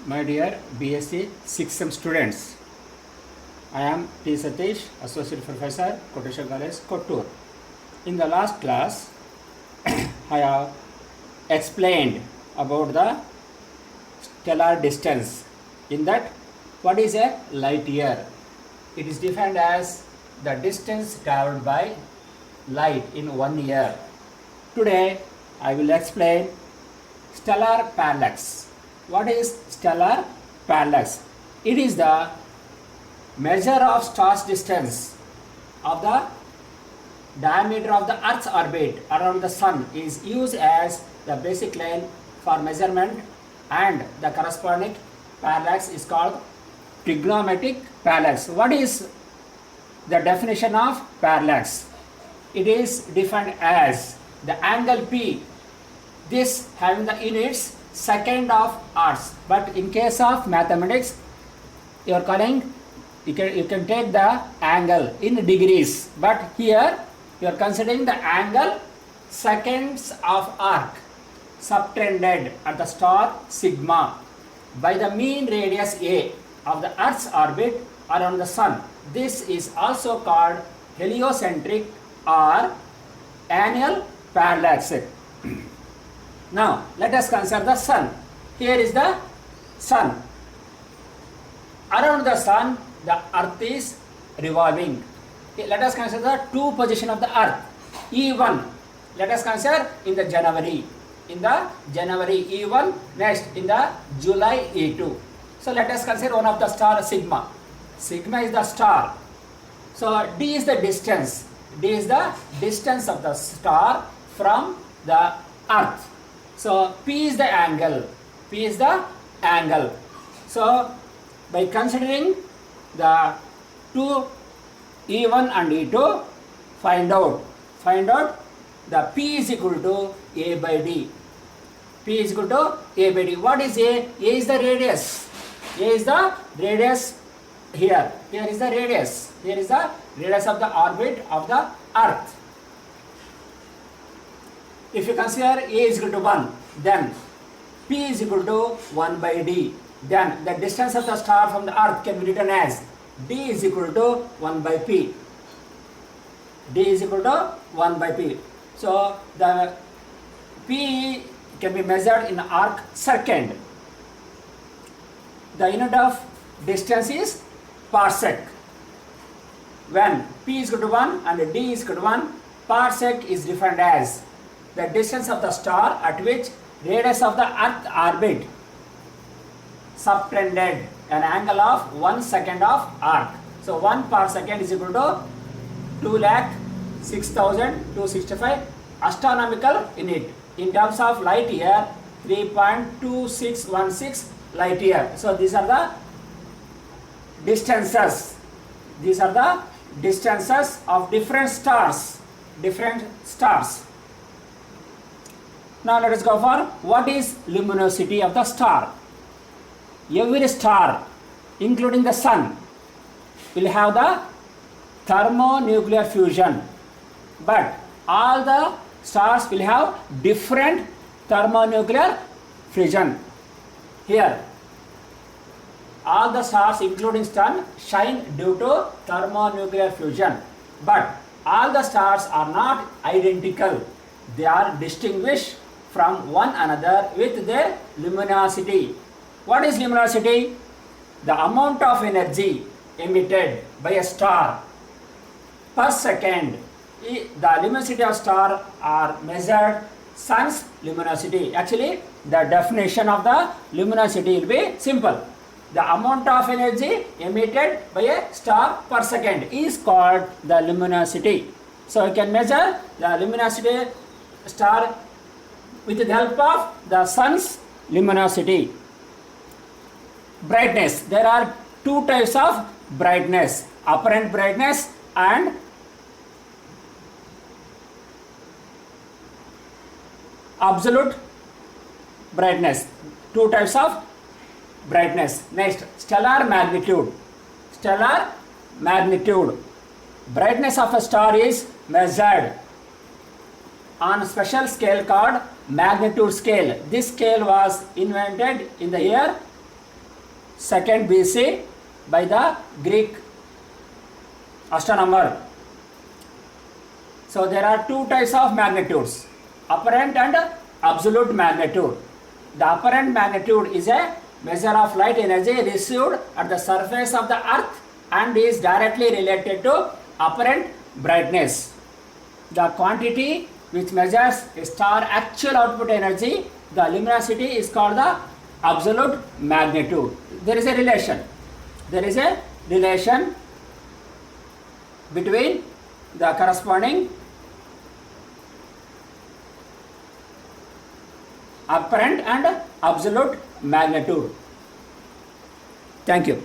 My dear BSc 6th sem students, I am T. Satish, Associate Professor, Koteshwar College, Kottur. In the last class, I have explained about the stellar distance. In that, what is a light year? It is defined as the distance traveled by light in 1 year. Today, I will explain stellar parallax. What is stellar parallax? It is the measure of star's distance of the diameter of the Earth's orbit around the Sun is used as the basic line for measurement, and the corresponding parallax is called trigonometric parallax. What is the definition of parallax? It is defined as the angle P, this having the units second of arcs, but in case of mathematics you are calling, you can take the angle in degrees, but here you are considering the angle seconds of arc subtended at the star sigma by the mean radius a of the Earth's orbit around the Sun. This is also called heliocentric or annual parallax. Now let us consider the Sun. Here is the Sun. Around the Sun, the Earth is revolving. Okay, let us consider the two position of the Earth. E1, let us consider in the January. In the January E1, next in the July E2. So let us consider one of the star sigma. Sigma is the star. So D is the distance. D is the distance of the star from the Earth. So P is the angle. P is the angle. So by considering the two E1 and E2, find out the P is equal to A by D. P is equal to A by D. What is A? A is the radius. A is the radius here. Here is the radius. Here is the radius of the orbit of the Earth. If you consider A is equal to 1, then P is equal to 1 by D. Then the distance of the star from the Earth can be written as D is equal to 1 by P. D is equal to 1 by P. So the P can be measured in arc second. The unit of distance is parsec. When P is equal to 1 and D is equal to 1, parsec is defined as the distance of the star at which radius of the Earth orbit subtended an angle of 1 second of arc. So 1 parsecond is equal to 2,06,265 astronomical unit. In terms of light year, 3.2616 light year. So these are the distances. These are the distances of different stars. Now let us go for what is luminosity of the star. Every star, including the Sun, will have the thermonuclear fusion, but all the stars will have different thermonuclear fusion. Here, all the stars including Sun shine due to thermonuclear fusion, but all the stars are not identical. They are distinguished from one another with their luminosity. What is luminosity? The amount of energy emitted by a star per second. The luminosity of star are measured Sun's luminosity. Actually, the definition of the luminosity will be simple. The amount of energy emitted by a star per second is called the luminosity. So you can measure the luminosity star with the help of the Sun's luminosity. Brightness. There are two types of brightness: apparent brightness and absolute brightness. Two types of brightness. Next, stellar magnitude. Stellar magnitude. Brightness of a star is measured on a special scale called magnitude scale. This scale was invented in the year 2nd BC by the Greek astronomer. So there are two types of magnitudes, apparent and absolute magnitude. The apparent magnitude is a measure of light energy received at the surface of the earth and is directly related to apparent brightness. The quantity which measures a star actual output energy, the luminosity, is called the absolute magnitude. There is a relation. There is a relation between the corresponding apparent and absolute magnitude. Thank you.